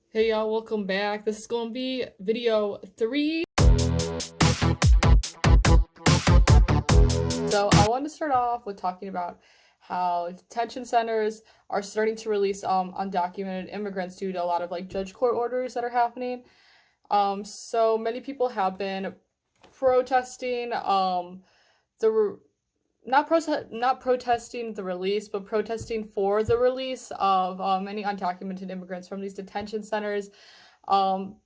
Hey y'all, welcome back. This is going to be video 3. So I want to start off with talking about how detention centers are starting to release undocumented immigrants due to a lot of like judge court orders that are happening. So many people have been protesting the not protesting the release, but protesting for the release of many undocumented immigrants from these detention centers. Um,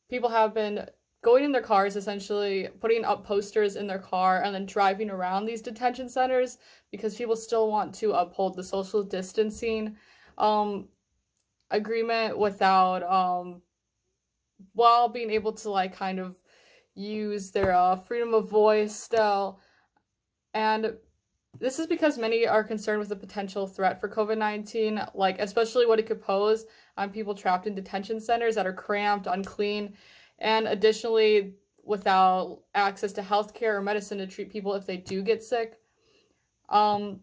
People have been going in their cars, essentially putting up posters in their car and then driving around these detention centers because people still want to uphold the social distancing um, agreement without while being able to like kind of use their freedom of voice still. And this is because many are concerned with the potential threat for COVID-19, like especially what it could pose on people trapped in detention centers that are cramped, unclean, and additionally without access to healthcare or medicine to treat people if they do get sick. Um,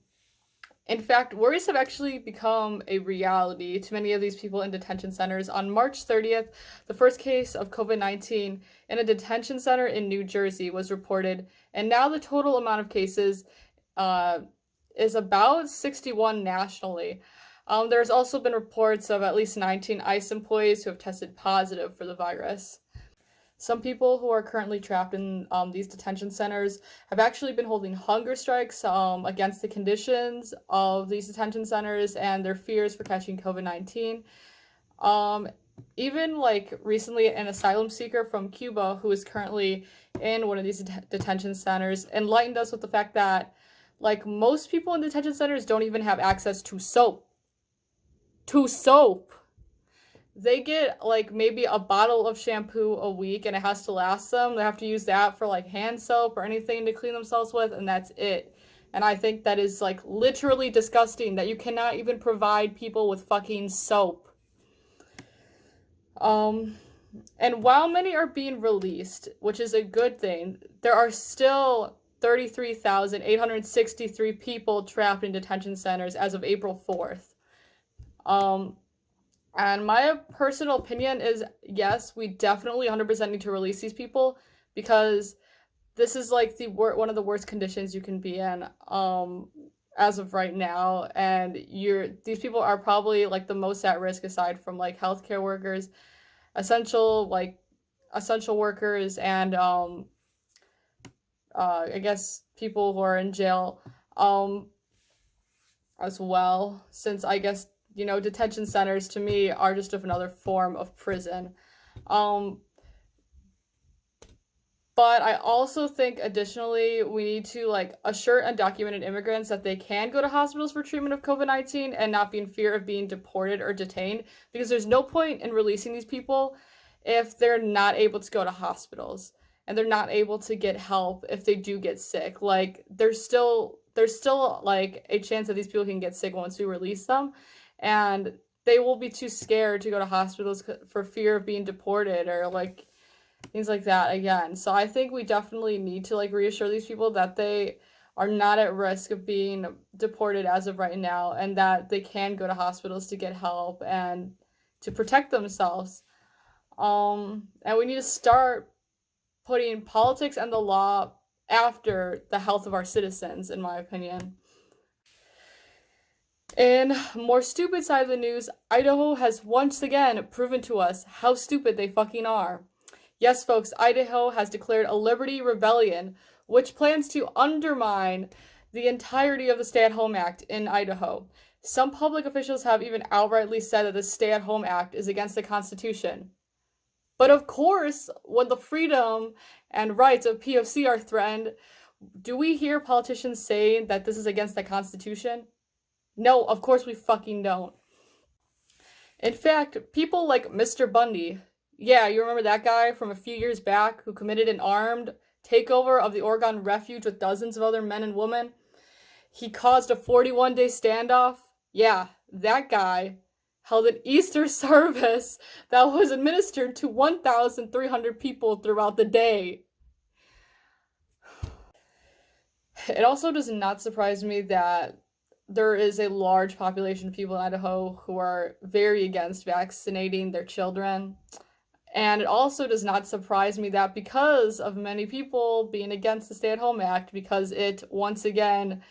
in fact, worries have actually become a reality to many of these people in detention centers. On March 30th, the first case of COVID-19 in a detention center in New Jersey was reported, and now the total amount of cases uh, is about 61 nationally. There's also been reports of at least 19 ICE employees who have tested positive for the virus. Some people who are currently trapped in these detention centers have actually been holding hunger strikes against the conditions of these detention centers and their fears for catching COVID-19. Um, Even like recently, an asylum seeker from Cuba who is currently in one of these detention centers enlightened us with the fact that like most people in detention centers don't even have access to soap. To soap. They get like maybe a bottle of shampoo a week and it has to last them. They have to use that for like hand soap or anything to clean themselves with, and that's it. And I think that is like literally disgusting that you cannot even provide people with fucking soap. Um and while many are being released, which is a good thing, there are still 33,863 people trapped in detention centers as of April 4th. Um And my personal opinion is yes, we definitely 100% need to release these people because this is like one of the worst conditions you can be in as of right now, and these people are probably like the most at risk aside from like healthcare workers, essential like essential workers, and I guess people who are in jail um as well, since I guess detention centers to me are just another form of prison. Um, but I also think additionally we need to like assure undocumented immigrants that they can go to hospitals for treatment of COVID-19 and not be in fear of being deported or detained, because there's no point in releasing these people if they're not able to go to hospitals and they're not able to get help if they do get sick. Like there's still like a chance that these people can get sick once we release them, and they will be too scared to go to hospitals for fear of being deported or like things like that again. So I think we definitely need to like reassure these people that they are not at risk of being deported as of right now, and that they can go to hospitals to get help and to protect themselves. And we need to start putting politics and the law after the health of our citizens, in my opinion. In more stupid side of the news, Idaho has once again proven to us how stupid they fucking are. Yes, folks, Idaho has declared a Liberty Rebellion, which plans to undermine the entirety of the Stay at Home Act in Idaho. Some public officials have even outrightly said that the Stay at Home Act is against the Constitution. But of course, when the freedom and rights of POC are threatened, do we hear politicians saying that this is against the Constitution? No, of course we fucking don't. In fact, people like Mr. Bundy, yeah, you remember that guy from a few years back who committed an armed takeover of the Oregon Refuge with dozens of other men and women? He caused a 41-day standoff. Yeah, that guy held an Easter service that was administered to 1,300 people throughout the day. It also does not surprise me that there is a large population of people in Idaho who are very against vaccinating their children. And it also does not surprise me that because of many people being against the Stay at Home Act, because it once again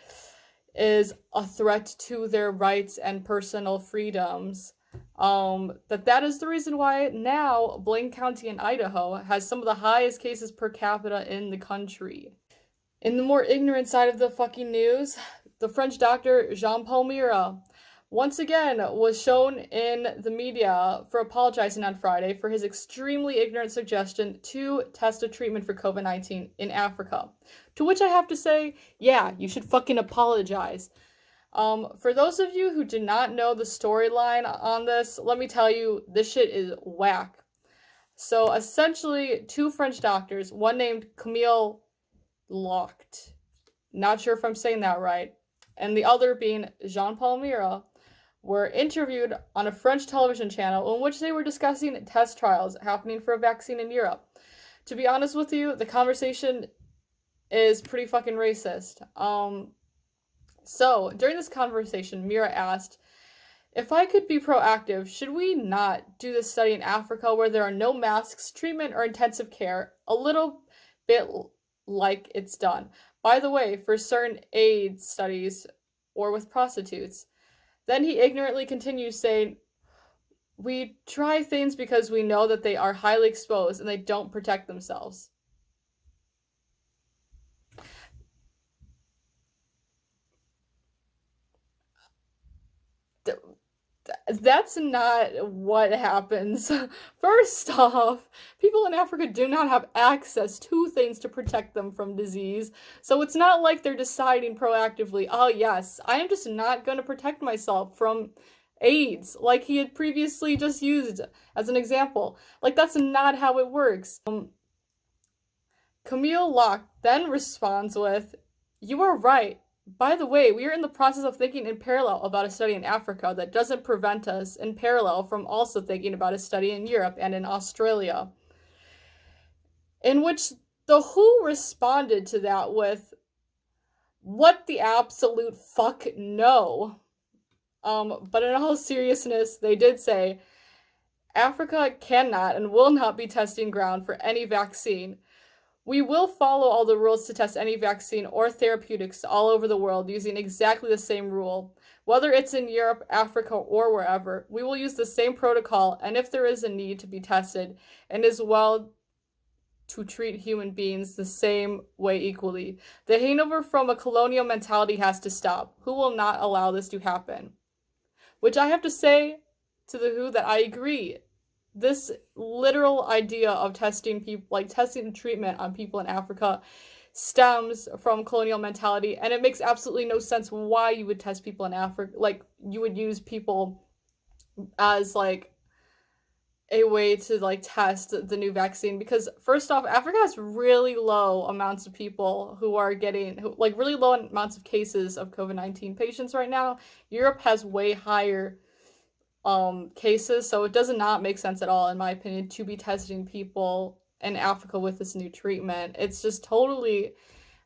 is a threat to their rights and personal freedoms, that is the reason why now Blaine County in Idaho has some of the highest cases per capita in the country. In the more ignorant side of the fucking news, the French doctor Jean-Paul Mira once again was shown in the media for apologizing on Friday for his extremely ignorant suggestion to test a treatment for COVID-19 in Africa. To which I have to say, yeah, you should fucking apologize. For those of you who do not know the storyline on this, let me tell you, this shit is whack. So essentially, two French doctors, one named Camille Locht, not sure if I'm saying that right, and the other being Jean-Paul Mira, were interviewed on a French television channel in which they were discussing test trials happening for a vaccine in Europe. To be honest with you, the conversation is pretty fucking racist. So, during this conversation, Mira asked, if I could be proactive, should we not do this study in Africa where there are no masks, treatment, or intensive care, a little bit like it's done, by the way, for certain AIDS studies or with prostitutes? Then he ignorantly continues saying, we try things because we know that they are highly exposed and they don't protect themselves. That's not what happens. First off, people in Africa do not have access to things to protect them from disease. So it's not like they're deciding proactively, oh yes, I am just not going to protect myself from AIDS, like he had previously just used as an example. Like, that's not how it works. Camille Locke then responds with, you are right. By the way, we are in the process of thinking in parallel about a study in Africa that doesn't prevent us in parallel from also thinking about a study in Europe and in Australia. In which the WHO responded to that with, what the absolute fuck no. But in all seriousness, they did say, Africa cannot and will not be testing ground for any vaccine. We will follow all the rules to test any vaccine or therapeutics all over the world using exactly the same rule. Whether it's in Europe, Africa, or wherever, we will use the same protocol, and if there is a need to be tested, and as well to treat human beings the same way equally. The hangover from a colonial mentality has to stop. Who will not allow this to happen? Which I have to say to the WHO that I agree. This literal idea of testing people, like testing treatment on people in Africa, stems from colonial mentality, and it makes absolutely no sense why you would test people in Africa, like you would use people as like a way to like test the new vaccine, because first off, Africa has really low amounts of people who are getting, like really low amounts of cases of COVID-19 patients right now. Europe has way higher cases, so it does not make sense at all, in my opinion, to be testing people in Africa with this new treatment. It's just totally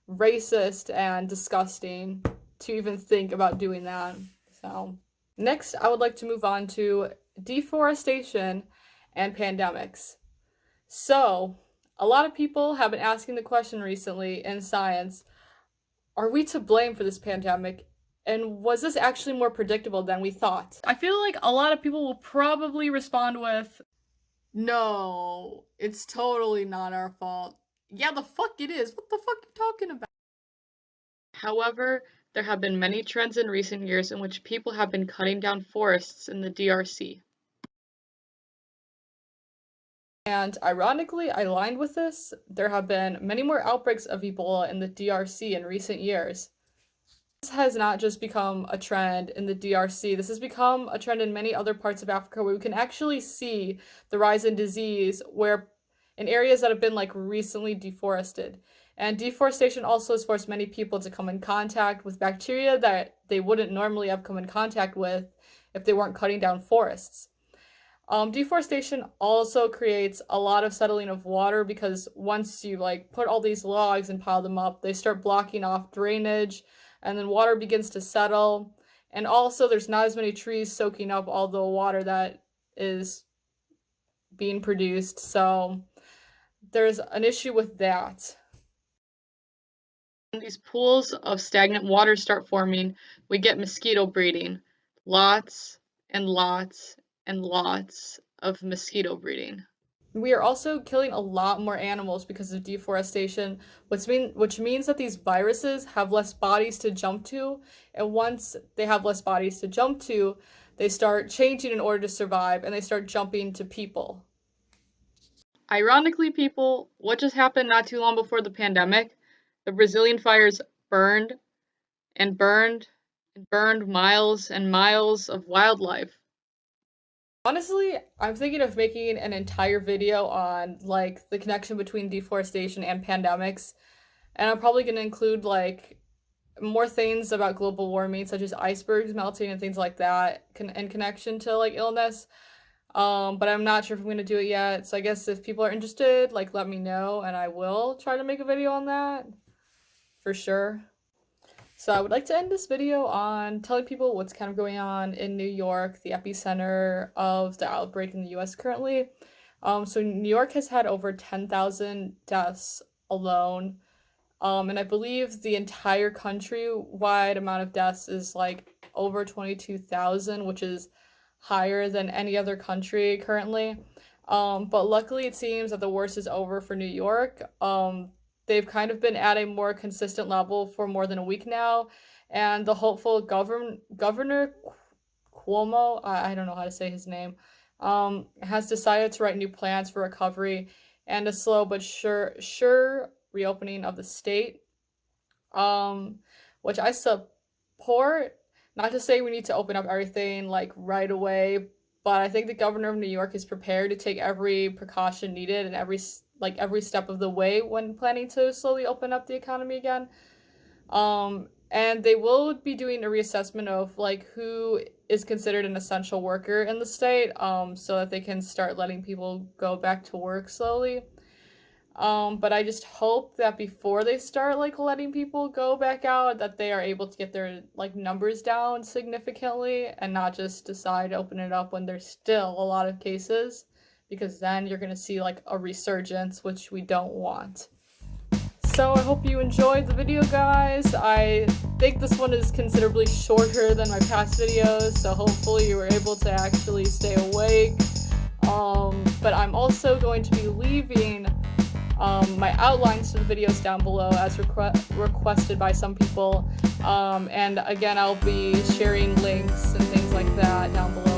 racist and disgusting to even think about doing that. So, next, I would like to move on to deforestation and pandemics. So, a lot of people have been asking the question recently in science, are we to blame for this pandemic? And was this actually more predictable than we thought? I feel like a lot of people will probably respond with, no, it's totally not our fault. Yeah, the fuck it is. What the fuck are you talking about? However, there have been many trends in recent years in which people have been cutting down forests in the DRC. And ironically, aligned with this, there have been many more outbreaks of Ebola in the DRC in recent years. This has not just become a trend in the DRC, this has become a trend in many other parts of Africa where we can actually see the rise in disease where in areas that have been like recently deforested. And deforestation also has forced many people to come in contact with bacteria that they wouldn't normally have come in contact with if they weren't cutting down forests. Deforestation also creates a lot of settling of water because once you like put all these logs and pile them up, they start blocking off drainage, and then water begins to settle. And also, there's not as many trees soaking up all the water that is being produced. So there's an issue with that. When these pools of stagnant water start forming, we get mosquito breeding. Lots and lots and lots of mosquito breeding. We are also killing a lot more animals because of deforestation, which means that these viruses have less bodies to jump to, and once they have less bodies to jump to, they start changing in order to survive, and they start jumping to people. Ironically, people, what just happened not too long before the pandemic? The Brazilian fires burned and burned and burned miles and miles of wildlife. Honestly, I'm thinking of making an entire video on like the connection between deforestation and pandemics, and I'm probably going to include like more things about global warming, such as icebergs melting and things like that, in connection to like illness. But I'm not sure if I'm going to do it yet. So I guess if people are interested, like let me know, and I will try to make a video on that for sure. So I would like to end this video on telling people what's kind of going on in New York, the epicenter of the outbreak in the US currently. So New York has had over 10,000 deaths alone. And I believe the entire countrywide amount of deaths is like over 22,000, which is higher than any other country currently. But luckily it seems that the worst is over for New York. They've kind of been at a more consistent level for more than a week now, and the hopeful Governor Cuomo, I don't know how to say his name, has decided to write new plans for recovery and a slow but sure reopening of the state, which I support. Not to say we need to open up everything like right away, but I think the governor of New York is prepared to take every precaution needed and every step of the way when planning to slowly open up the economy again. And they will be doing a reassessment of like who is considered an essential worker in the state, so that they can start letting people go back to work slowly. But I just hope that before they start like letting people go back out, that they are able to get their like numbers down significantly and not just decide to open it up when there's still a lot of cases, because then you're gonna see like a resurgence, which we don't want. So I hope you enjoyed the video, guys. I think this one is considerably shorter than my past videos, so hopefully you were able to actually stay awake. But I'm also going to be leaving my outlines to the videos down below as requested by some people. And again, I'll be sharing links and things like that down below.